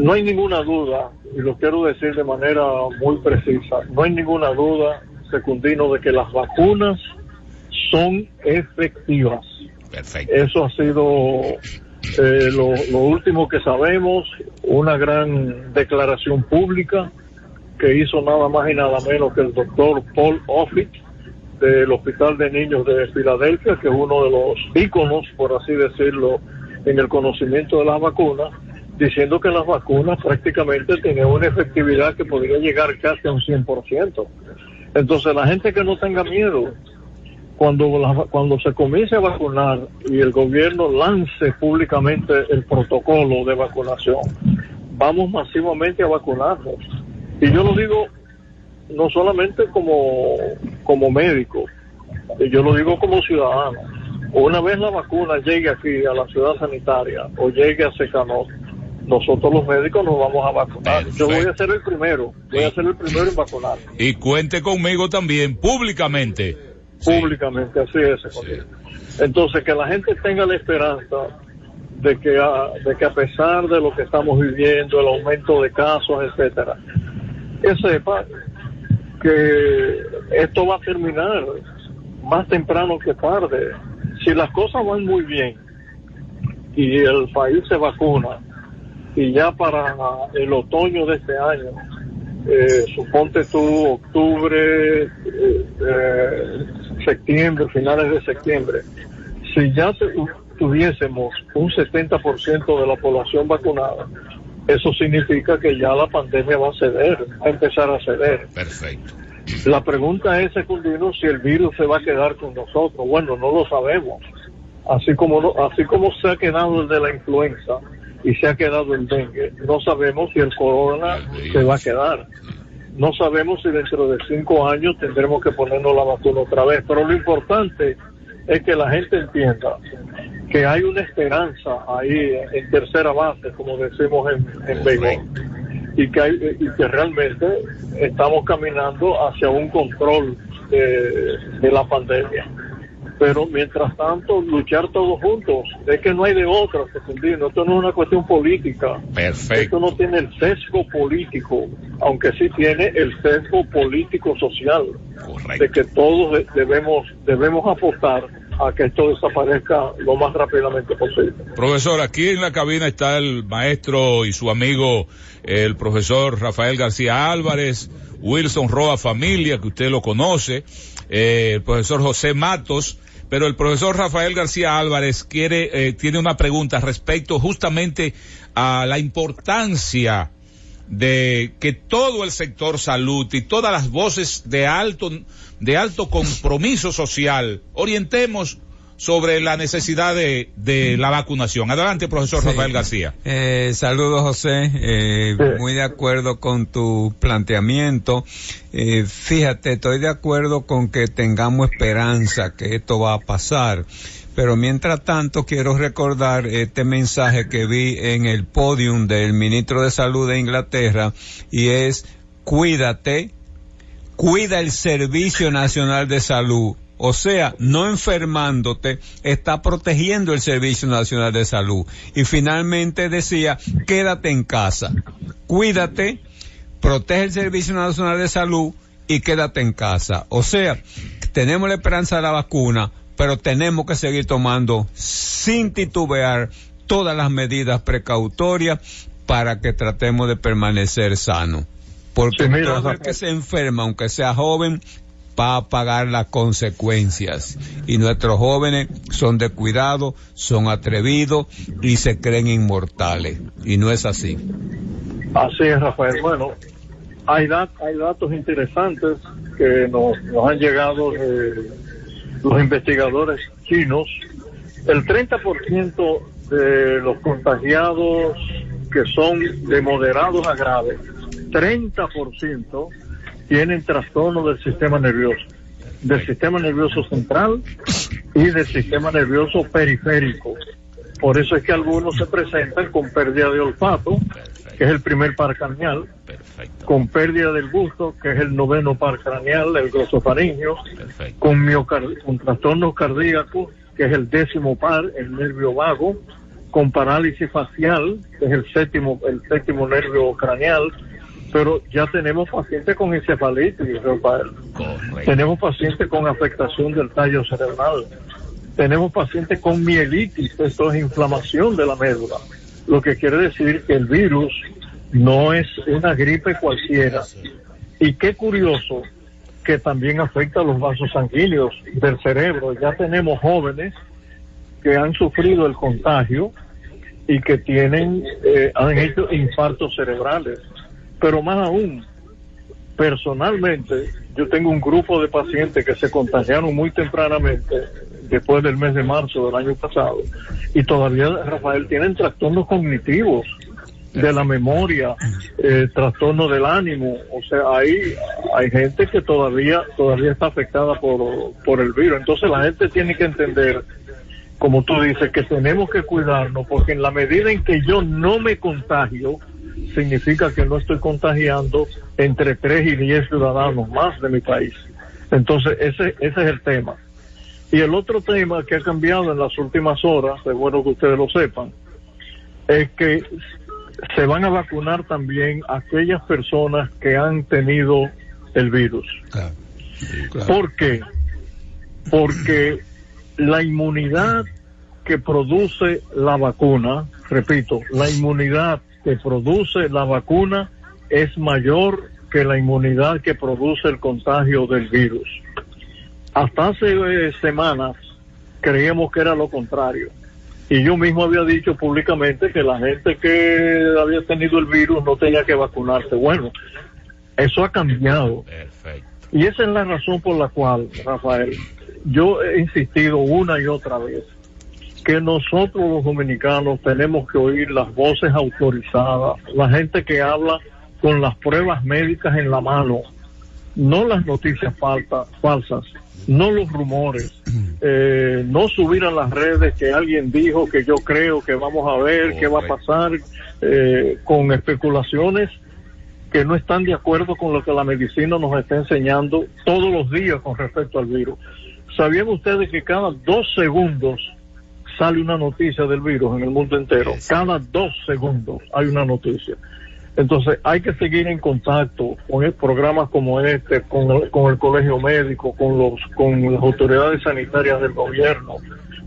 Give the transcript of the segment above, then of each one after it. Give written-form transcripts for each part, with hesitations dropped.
no hay ninguna duda, y lo quiero decir de manera muy precisa, no hay ninguna duda, Secundino, de que las vacunas son efectivas. Perfecto. Eso ha sido lo último que sabemos, una gran declaración pública que hizo nada más y nada menos que el doctor Paul Offit del Hospital de Niños de Filadelfia, que es uno de los íconos, por así decirlo, en el conocimiento de las vacunas, diciendo que las vacunas prácticamente tenían una efectividad que podría llegar casi a un 100%. Entonces la gente que no tenga miedo, cuando se comience a vacunar y el gobierno lance públicamente el protocolo de vacunación, vamos masivamente a vacunarnos. Y yo lo digo no solamente como médico, yo lo digo como ciudadano. Una vez la vacuna llegue aquí a la ciudad sanitaria o llegue a Secanot, nosotros los médicos nos vamos a vacunar. Perfecto. Yo voy a ser el primero en vacunar. Y cuente conmigo también, públicamente. Públicamente, así es. Sí. Entonces, que la gente tenga la esperanza de que a pesar de lo que estamos viviendo, el aumento de casos, etcétera, que sepa que esto va a terminar más temprano que tarde. Si las cosas van muy bien y el país se vacuna, y ya para el otoño de este año, suponte tú, octubre, septiembre, finales de septiembre, si ya tuviésemos un 70% de la población vacunada, eso significa que ya la pandemia va a empezar a ceder. Perfecto. La pregunta es, Secundino, si el virus se va a quedar con nosotros. Bueno, no lo sabemos. Así como se ha quedado el de la influenza y se ha quedado el dengue, no sabemos si el corona se va a quedar. No sabemos si dentro de 5 años tendremos que ponernos la vacuna otra vez. Pero lo importante es que la gente entienda que hay una esperanza ahí en tercera base, como decimos en béisbol, y que realmente estamos caminando hacia un control de la pandemia. Pero mientras tanto, luchar todos juntos, es que no hay de otra, Secundino. Esto no es una cuestión política. Perfecto. Esto no tiene el sesgo político, aunque sí tiene el sesgo político-social. Correcto. De que todos debemos apostar a que esto desaparezca lo más rápidamente posible. Profesor, aquí en la cabina está el maestro y su amigo, el profesor Rafael García Álvarez, Wilson Roa Familia, que usted lo conoce, el profesor José Matos, pero el profesor Rafael García Álvarez tiene una pregunta respecto justamente a la importancia de que todo el sector salud y todas las voces de alto compromiso social orientemos sobre la necesidad de la vacunación. Adelante, profesor Rafael García. Saludos, José. Muy de acuerdo con tu planteamiento. Fíjate, estoy de acuerdo con que tengamos esperanza que esto va a pasar. Pero mientras tanto quiero recordar este mensaje que vi en el podium del ministro de Salud de Inglaterra, y es: cuídate, cuida el Servicio Nacional de Salud. O sea, no enfermándote, está protegiendo el Servicio Nacional de Salud. Y finalmente decía: quédate en casa, cuídate, protege el Servicio Nacional de Salud y quédate en casa. O sea, tenemos la esperanza de la vacuna, pero tenemos que seguir tomando sin titubear todas las medidas precautorias para que tratemos de permanecer sanos. Porque todo el que se enferma, aunque sea joven, va a pagar las consecuencias. Y nuestros jóvenes son de cuidado, son atrevidos y se creen inmortales. Y no es así. Así es, Rafael. Bueno, hay datos interesantes que nos han llegado de los investigadores chinos. El 30% de los contagiados que son de moderados a graves, 30% tienen trastorno del sistema nervioso central y del sistema nervioso periférico. Por eso es que algunos se presentan con pérdida de olfato, que es el primer par craneal, con pérdida del gusto, que es el noveno par craneal, el glosofaringeo, con trastornos cardíacos, que es el 10º par, el nervio vago, con parálisis facial, que es el séptimo nervio craneal, pero ya tenemos pacientes con encefalitis, Rafael. Tenemos pacientes con afectación del tallo cerebral. Tenemos pacientes con mielitis, esto es inflamación de la médula. Lo que quiere decir que el virus no es una gripe cualquiera. Y qué curioso que también afecta a los vasos sanguíneos del cerebro. Ya tenemos jóvenes que han sufrido el contagio y que han hecho infartos cerebrales. Pero más aún, personalmente, yo tengo un grupo de pacientes que se contagiaron muy tempranamente, después del mes de marzo del año pasado, y todavía, Rafael, tienen trastornos cognitivos de la memoria, trastorno del ánimo. O sea, hay gente que todavía está afectada por el virus. Entonces la gente tiene que entender, como tú dices, que tenemos que cuidarnos, porque en la medida en que yo no me contagio, significa que no estoy contagiando entre 3 y 10 ciudadanos más de mi país. Entonces ese es el tema. Y el otro tema que ha cambiado en las últimas horas, es bueno que ustedes lo sepan, es que se van a vacunar también aquellas personas que han tenido el virus. Claro. ¿Por qué? Porque la inmunidad que produce la vacuna, repito, la inmunidad que produce la vacuna es mayor que la inmunidad que produce el contagio del virus. Hasta hace semanas creíamos que era lo contrario. Y yo mismo había dicho públicamente que la gente que había tenido el virus no tenía que vacunarse. Bueno, eso ha cambiado. Perfecto. Y esa es la razón por la cual, Rafael, yo he insistido una y otra vez que nosotros los dominicanos tenemos que oír las voces autorizadas, la gente que habla con las pruebas médicas en la mano, no las noticias falsas, no los rumores, no subir a las redes que alguien dijo, que yo creo, que vamos a ver, qué va a pasar, con especulaciones que no están de acuerdo con lo que la medicina nos está enseñando todos los días con respecto al virus. ¿Sabían ustedes que cada 2 segundos sale una noticia del virus en el mundo entero? Cada 2 segundos hay una noticia. Entonces hay que seguir en contacto con programas como este, con el colegio médico, con las autoridades sanitarias del gobierno,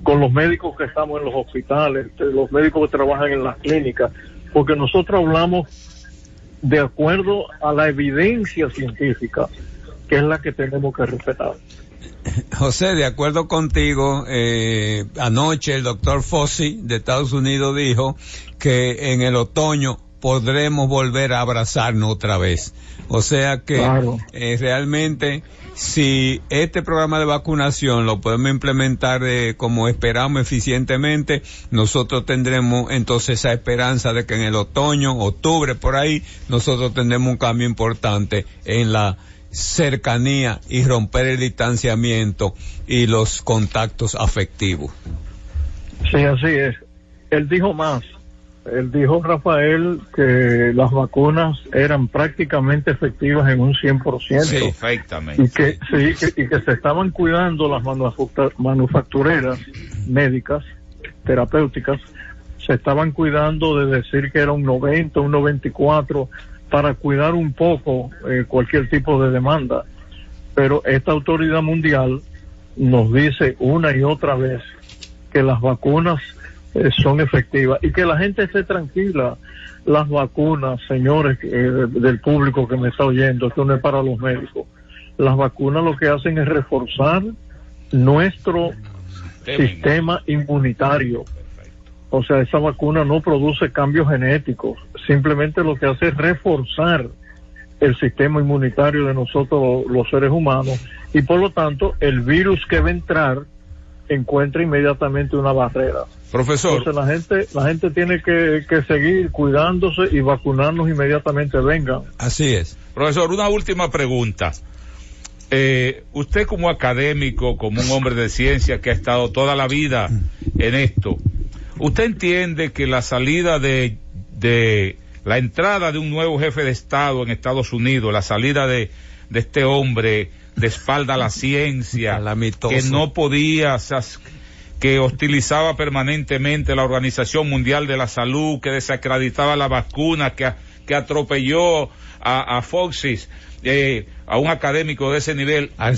con los médicos que estamos en los hospitales, los médicos que trabajan en las clínicas, porque nosotros hablamos de acuerdo a la evidencia científica, que es la que tenemos que respetar. José, de acuerdo contigo, anoche el doctor Fauci de Estados Unidos dijo que en el otoño podremos volver a abrazarnos otra vez. O sea que claro, realmente si este programa de vacunación lo podemos implementar como esperamos eficientemente, nosotros tendremos entonces esa esperanza de que en el otoño, octubre, por ahí, nosotros tendremos un cambio importante en la cercanía y romper el distanciamiento y los contactos afectivos. Sí, así es. Él dijo más. Él dijo, Rafael, que las vacunas eran prácticamente efectivas en un 100%. Sí, perfectamente. Y que se estaban cuidando las manufactureras médicas, terapéuticas, se estaban cuidando de decir que era un 90, un 94, para cuidar un poco cualquier tipo de demanda. Pero esta autoridad mundial nos dice una y otra vez que las vacunas son efectivas y que la gente esté tranquila. Las vacunas, señores del público que me está oyendo, esto no es para los médicos, las vacunas lo que hacen es reforzar nuestro sistema inmunitario. O sea, esa vacuna no produce cambios genéticos, simplemente lo que hace es reforzar el sistema inmunitario de nosotros los seres humanos, y por lo tanto el virus que va a entrar encuentra inmediatamente una barrera. Profesor. Entonces la gente tiene que seguir cuidándose y vacunarnos inmediatamente vengan. Así es. Profesor, una última pregunta. Usted como académico, como un hombre de ciencia que ha estado toda la vida en esto, ¿usted entiende que la salida de la entrada de un nuevo jefe de Estado en Estados Unidos, la salida de este hombre de espalda a la ciencia, que no podía, que hostilizaba permanentemente la Organización Mundial de la Salud, que desacreditaba la vacuna, que atropelló a Fauci, a un académico de ese nivel, a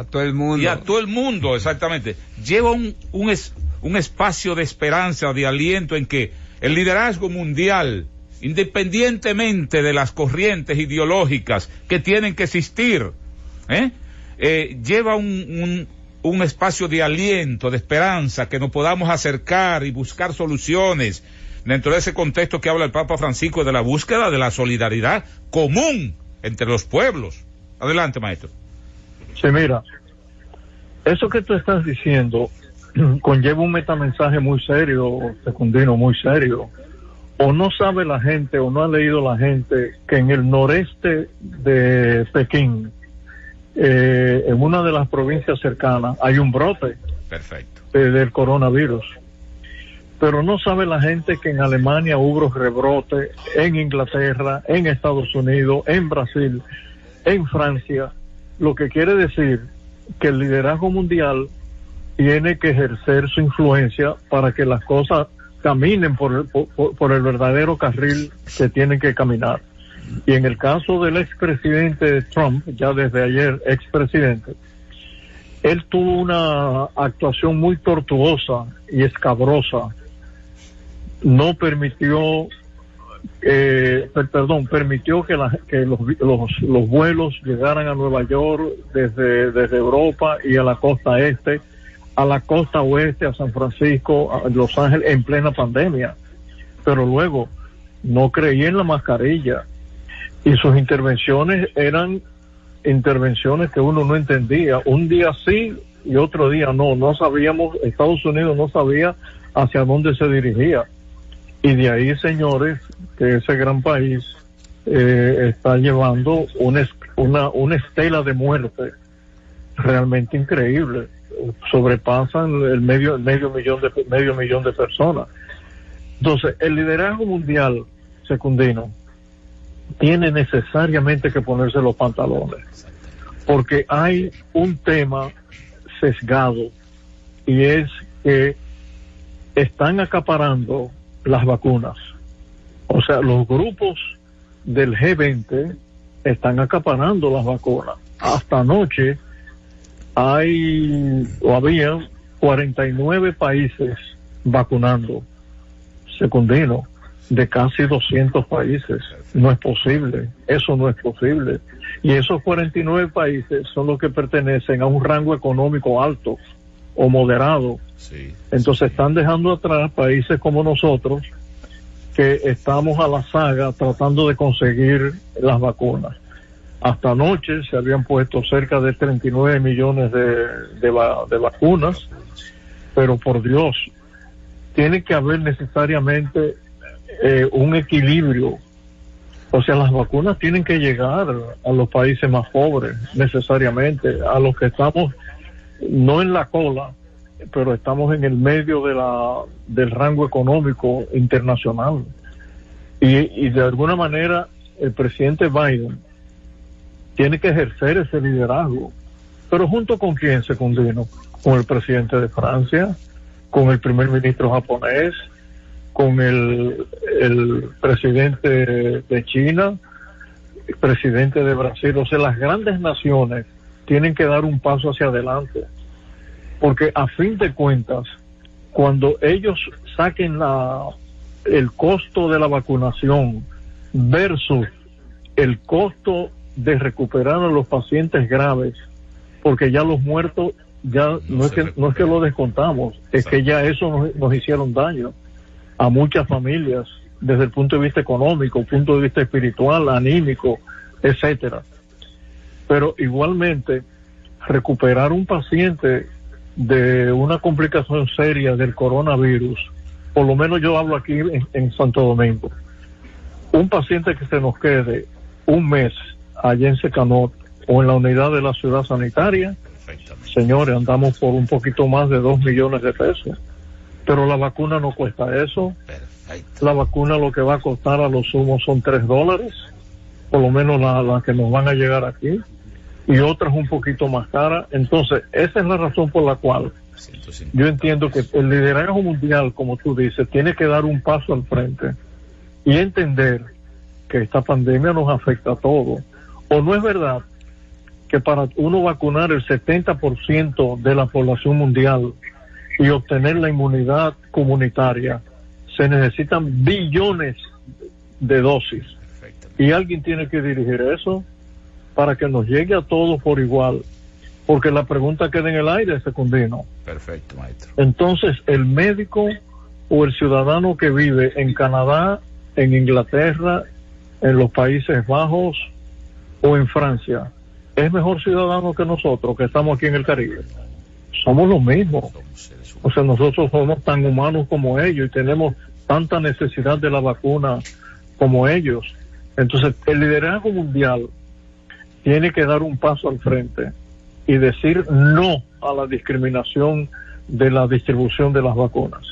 todo el mundo. Y a todo el mundo, exactamente. Lleva un espacio de esperanza, de aliento, en que el liderazgo mundial, independientemente de las corrientes ideológicas que tienen que existir, lleva un espacio de aliento, de esperanza, que nos podamos acercar y buscar soluciones dentro de ese contexto que habla el Papa Francisco, de la búsqueda de la solidaridad común entre los pueblos. Adelante, maestro. Sí, mira, eso que tú estás diciendo conlleva un metamensaje muy serio, Secundino, muy serio. O no sabe la gente, o no ha leído la gente, que en el noreste de Pekín, en una de las provincias cercanas, hay un brote. Perfecto. Del coronavirus. Pero no sabe la gente que en Alemania hubo rebrote, en Inglaterra, en Estados Unidos, en Brasil, en Francia. Lo que quiere decir que el liderazgo mundial tiene que ejercer su influencia para que las cosas caminen por el verdadero carril que tienen que caminar. Y en el caso del expresidente Trump, ya desde ayer expresidente, él tuvo una actuación muy tortuosa y escabrosa. No permitió, permitió que los vuelos llegaran a Nueva York desde Europa y a la costa este, a la costa oeste, a San Francisco, a Los Ángeles, en plena pandemia. Pero luego no creía en la mascarilla, y sus intervenciones eran intervenciones que uno no entendía. Un día sí y otro día no sabíamos, Estados Unidos no sabía hacia dónde se dirigía. Y de ahí, señores, que ese gran país está llevando una estela de muerte realmente increíble. Sobrepasan el medio millón de personas. Entonces, el liderazgo mundial, Secundino, tiene necesariamente que ponerse los pantalones, porque hay un tema sesgado, y es que están acaparando las vacunas. O sea, los grupos del G20 están acaparando las vacunas. Hasta anoche había 49 países vacunando, Secundino, de casi 200 países. No es posible, eso no es posible. Y esos 49 países son los que pertenecen a un rango económico alto o moderado. Sí. Entonces están dejando atrás países como nosotros, que estamos a la saga tratando de conseguir las vacunas. Hasta anoche se habían puesto cerca de 39 millones de vacunas, pero por Dios, tiene que haber necesariamente un equilibrio. O sea, las vacunas tienen que llegar a los países más pobres, necesariamente, a los que estamos no en la cola, pero estamos en el medio del rango económico internacional. Y de alguna manera el presidente Biden tiene que ejercer ese liderazgo. Pero ¿junto con quién, Secundino? Con el presidente de Francia, con el primer ministro japonés, con el presidente de China, el presidente de Brasil. O sea, las grandes naciones tienen que dar un paso hacia adelante, porque a fin de cuentas, cuando ellos saquen el costo de la vacunación versus el costo de recuperar a los pacientes graves, porque ya los muertos, ya no es que lo descontamos, es que ya eso nos hicieron daño a muchas familias desde el punto de vista económico, punto de vista espiritual, anímico, etcétera. Pero igualmente, recuperar un paciente de una complicación seria del coronavirus, por lo menos yo hablo aquí en Santo Domingo, un paciente que se nos quede un mes allá en Secanot o en la unidad de la ciudad sanitaria, señores, andamos por un poquito más de 2 millones de pesos. Pero la vacuna no cuesta eso. Perfecto. La vacuna lo que va a costar a lo sumo son $3, por lo menos la que nos van a llegar aquí. y otras un poquito más caras. Entonces, esa es la razón por la cual yo entiendo que el liderazgo mundial, como tú dices, tiene que dar un paso al frente y entender que esta pandemia nos afecta a todos. ¿O no es verdad que para uno vacunar el 70% de la población mundial y obtener la inmunidad comunitaria se necesitan billones de dosis? Y alguien tiene que dirigir eso para que nos llegue a todos por igual, porque la pregunta queda en el aire, Secundino. Perfecto, maestro. Entonces, el médico o el ciudadano que vive en Canadá, en Inglaterra, en los Países Bajos o en Francia, ¿es mejor ciudadano que nosotros que estamos aquí en el Caribe? Somos lo mismo. O sea, nosotros somos tan humanos como ellos y tenemos tanta necesidad de la vacuna como ellos. Entonces, el liderazgo mundial tiene que dar un paso al frente y decir no a la discriminación de la distribución de las vacunas.